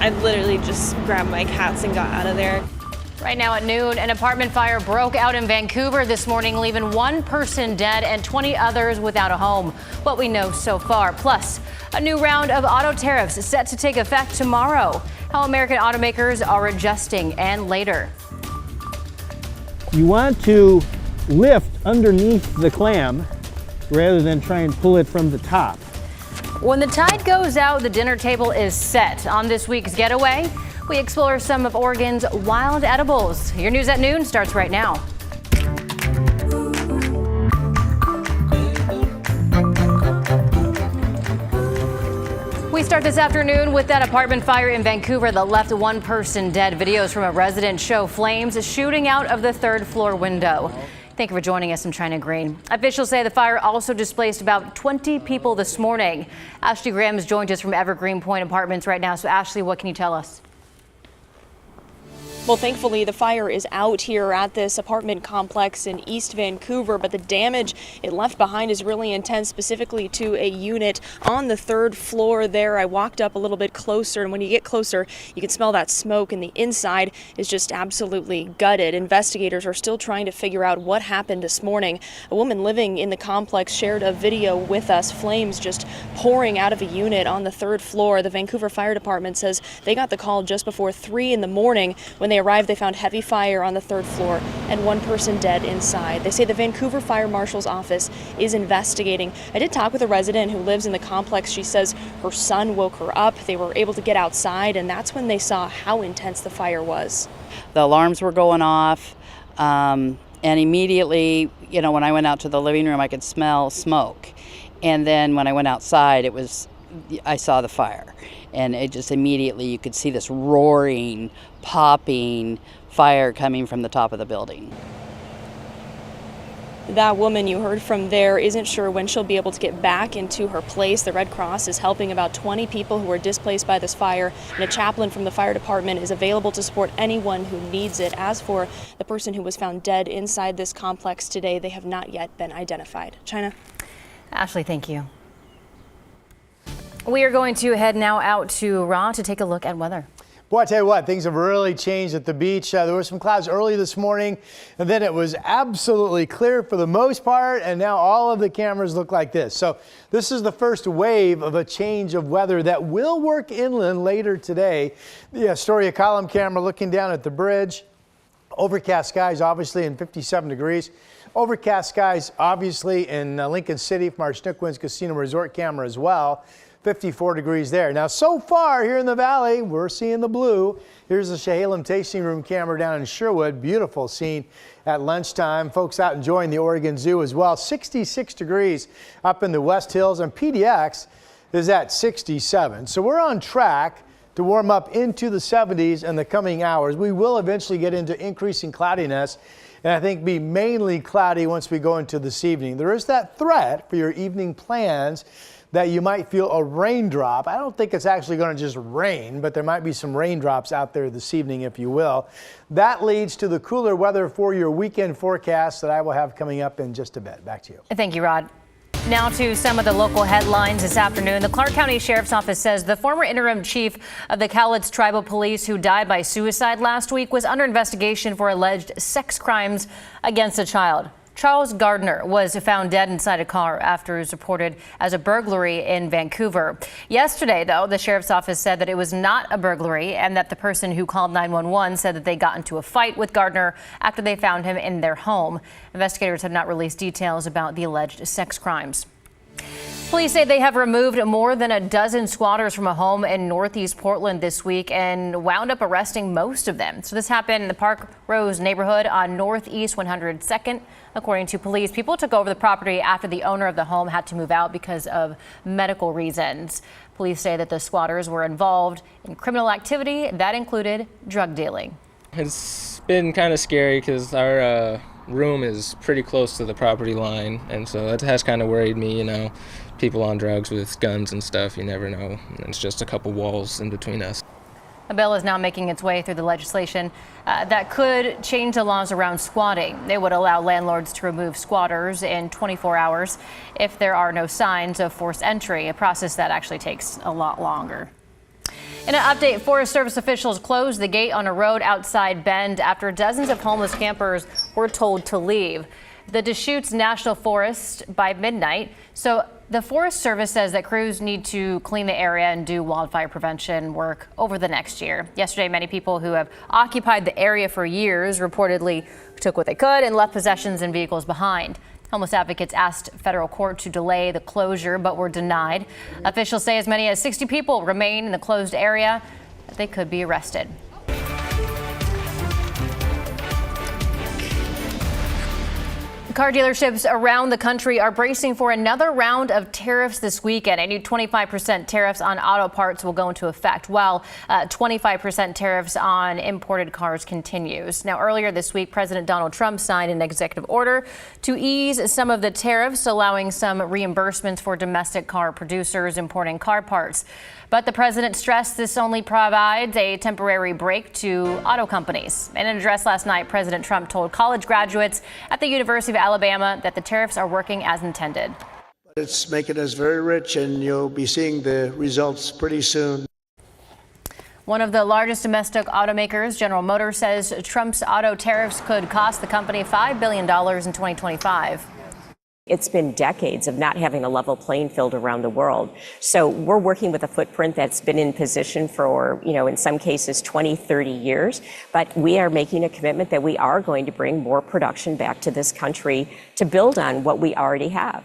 I literally just grabbed my cats and got out of there. Right now at noon, an apartment fire broke out in Vancouver this morning, leaving one person dead and 20 others without a home. What we know so far. Plus, a new round of auto tariffs is set to take effect tomorrow. How American automakers are adjusting, and later. You want to lift underneath the clam rather than try and pull it from the top. When the tide goes out, the dinner table is set. On this week's Getaway, we explore some of Oregon's wild edibles. Your news at noon starts right now. We start this afternoon with that apartment fire in Vancouver that left one person dead. Videos from a resident show flames shooting out of the third floor window. Thank you for joining us. I'm China Green. Officials say the fire also displaced about 20 people this morning. Ashley Graham has joined us from Evergreen Point Apartments right now. So Ashley, what can you tell us? Well, thankfully, the fire is out here at this apartment complex in East Vancouver, but the damage it left behind is really intense, specifically to a unit on the third floor there. I walked up a little bit closer, and when you get closer, you can smell that smoke, and the inside is just absolutely gutted. Investigators are still trying to figure out what happened this morning. A woman living in the complex shared a video with us, flames just pouring out of a unit on the third floor. The Vancouver Fire Department says they got the call just before 3 in the morning. When they arrived, they found heavy fire on the third floor and one person dead inside. They say the Vancouver Fire Marshal's office is investigating. I did talk with a resident who lives in the complex. She says her son woke her up. They were able to get outside, and that's when they saw how intense the fire was. The alarms were going off, and immediately, when I went out to the living room, I could smell smoke. And then when I went outside, I saw the fire. And it just immediately, you could see this roaring, popping fire coming from the top of the building. That woman you heard from there isn't sure when she'll be able to get back into her place. The Red Cross is helping about 20 people who were displaced by this fire, and a chaplain from the fire department is available to support anyone who needs it. As for the person who was found dead inside this complex today, they have not yet been identified. China? Ashley, thank you. We are going to head now out to Raw to take a look at weather. Boy, I tell you what, things have really changed at the beach. There were some clouds early this morning, and then it was absolutely clear for the most part, and now all of the cameras look like this. So this is the first wave of a change of weather that will work inland later today. The Astoria column camera looking down at the bridge. Overcast skies, obviously, in 57 degrees. Overcast skies, obviously, in Lincoln City from our Schnickwins Casino Resort camera as well. 54 degrees there. Now, so far here in the valley, we're seeing the blue. Here's the Chehalem Tasting Room camera down in Sherwood. Beautiful scene at lunchtime. Folks out enjoying the Oregon Zoo as well. 66 degrees up in the West Hills, and PDX is at 67. So we're on track to warm up into the 70s in the coming hours. We will eventually get into increasing cloudiness, and I think be mainly cloudy once we go into this evening. There is that threat for your evening plans that you might feel a raindrop. I don't think it's actually going to just rain, but there might be some raindrops out there this evening, if you will. That leads to the cooler weather for your weekend forecast that I will have coming up in just a bit. Back to you. Thank you, Rod. Now to some of the local headlines this afternoon. The Clark County Sheriff's Office says the former interim chief of the Cowlitz Tribal Police, who died by suicide last week, was under investigation for alleged sex crimes against a child. Charles Gardner was found dead inside a car after it was reported as a burglary in Vancouver. Yesterday, though, the sheriff's office said that it was not a burglary and that the person who called 911 said that they got into a fight with Gardner after they found him in their home. Investigators have not released details about the alleged sex crimes. Police say they have removed more than a dozen squatters from a home in northeast Portland this week and wound up arresting most of them. So this happened in the Park Rose neighborhood on Northeast 102nd. According to police, people took over the property after the owner of the home had to move out because of medical reasons. Police say that the squatters were involved in criminal activity that included drug dealing. It's been kind of scary because our room is pretty close to the property line, and so that has kind of worried me, people on drugs with guns and stuff, you never know. And it's just a couple walls in between us. A bill is now making its way through the legislation that could change the laws around squatting. They would allow landlords to remove squatters in 24 hours if there are no signs of forced entry, a process that actually takes a lot longer. In an update, Forest Service officials closed the gate on a road outside Bend after dozens of homeless campers were told to leave the Deschutes National Forest by midnight. So the Forest Service says that crews need to clean the area and do wildfire prevention work over the next year. Yesterday, many people who have occupied the area for years reportedly took what they could and left possessions and vehicles behind. Homeless advocates asked federal court to delay the closure, but were denied. Officials say as many as 60 people remain in the closed area. They could be arrested. Car dealerships around the country are bracing for another round of tariffs this weekend. A new 25% tariffs on auto parts will go into effect, while 25% tariffs on imported cars continues. Now, earlier this week, President Donald Trump signed an executive order to ease some of the tariffs, allowing some reimbursements for domestic car producers importing car parts. But the president stressed this only provides a temporary break to auto companies. In an address last night, President Trump told college graduates at the University of Alabama that the tariffs are working as intended. It's making us very rich, and you'll be seeing the results pretty soon. One of the largest domestic automakers, General Motors, says Trump's auto tariffs could cost the company $5 billion in 2025. It's been decades of not having a level playing field around the world. So we're working with a footprint that's been in position for, in some cases 20, 30 years. But we are making a commitment that we are going to bring more production back to this country to build on what we already have.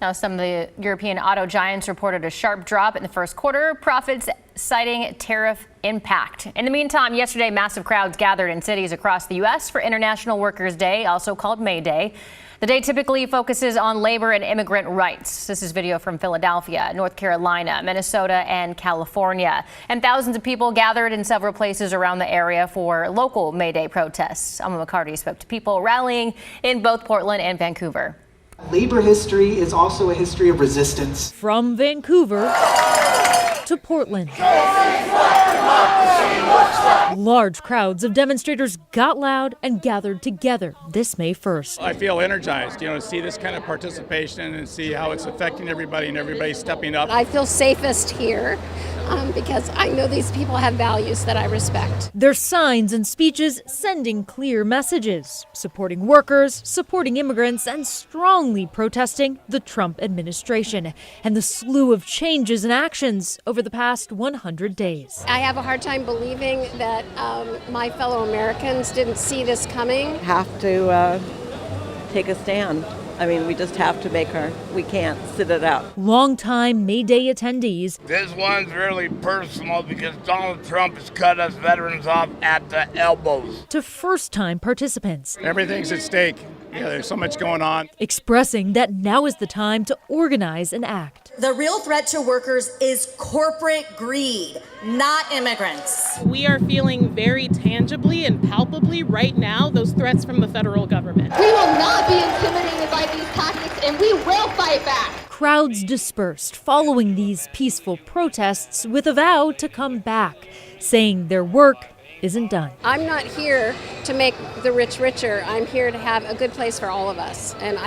Now, some of the European auto giants reported a sharp drop in the first quarter, profits citing tariff impact. In the meantime, yesterday, massive crowds gathered in cities across the U.S. for International Workers' Day, also called May Day. The day typically focuses on labor and immigrant rights. This is video from Philadelphia, North Carolina, Minnesota, and California. And thousands of people gathered in several places around the area for local May Day protests. Alma McCarty spoke to people rallying in both Portland and Vancouver. Labor history is also a history of resistance. From Vancouver to Portland, large crowds of demonstrators got loud and gathered together this May 1st. I feel energized, to see this kind of participation and see how it's affecting everybody and everybody stepping up. I feel safest here because I know these people have values that I respect. Their signs and speeches sending clear messages, supporting workers, supporting immigrants, and strongly protesting the Trump administration and the slew of changes and actions over the past 100 days. I have a hard time believing that my fellow Americans didn't see this coming. Have to take a stand. I mean, we just have to we can't sit it out. Longtime May Day attendees. This one's really personal because Donald Trump has cut us veterans off at the elbows. To first-time participants. Everything's at stake. There's so much going on. Expressing that now is the time to organize and act. The real threat to workers is corporate greed, not immigrants. We are feeling very tangibly and palpably right now those threats from the federal government. We will not be intimidated by these tactics, and we will fight back. Crowds dispersed following these peaceful protests with a vow to come back, saying their work isn't done. I'm not here to make the rich richer. I'm here to have a good place for all of us. And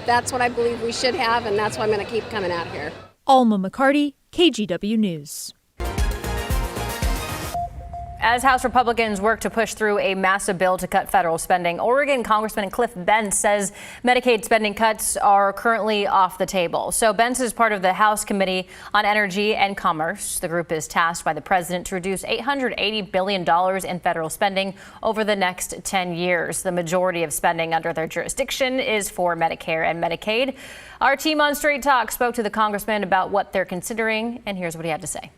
that's what I believe we should have, and that's why I'm going to keep coming out here. Alma McCarty, KGW News. As House Republicans work to push through a massive bill to cut federal spending, Oregon Congressman Cliff Bence says Medicaid spending cuts are currently off the table. So Bence is part of the House Committee on Energy and Commerce. The group is tasked by the president to reduce $880 billion in federal spending over the next 10 years. The majority of spending under their jurisdiction is for Medicare and Medicaid. Our team on Straight Talk spoke to the congressman about what they're considering, and here's what he had to say.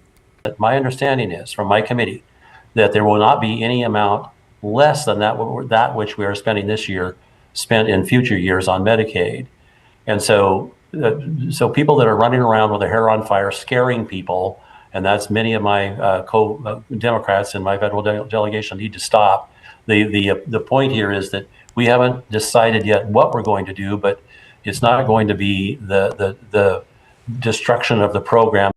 My understanding is from my committee that there will not be any amount less than that which we are spending this year spent in future years on Medicaid. And so people that are running around with their hair on fire scaring people, and that's many of my co-Democrats in my federal delegation, need to stop. The point here is that we haven't decided yet what we're going to do, but it's not going to be the destruction of the program.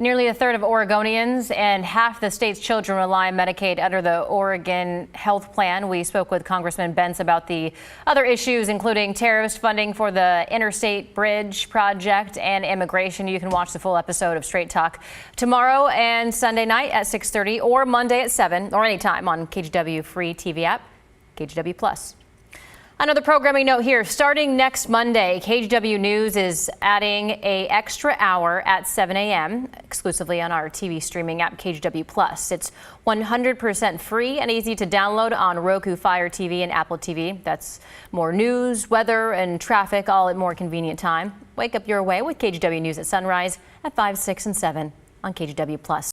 Nearly a third of Oregonians and half the state's children rely on Medicaid under the Oregon Health Plan. We spoke with Congressman Bence about the other issues, including tariffs, funding for the Interstate Bridge Project, and immigration. You can watch the full episode of Straight Talk tomorrow and Sunday night at 6:30 or Monday at 7 or anytime on KGW free TV app, KGW Plus. Another programming note here, starting next Monday, KGW News is adding an extra hour at 7 a.m. exclusively on our TV streaming app, KGW Plus. It's 100% free and easy to download on Roku, Fire TV, and Apple TV. That's more news, weather, and traffic, all at more convenient time. Wake up your way with KGW News at sunrise at 5, 6, and 7 on KGW Plus.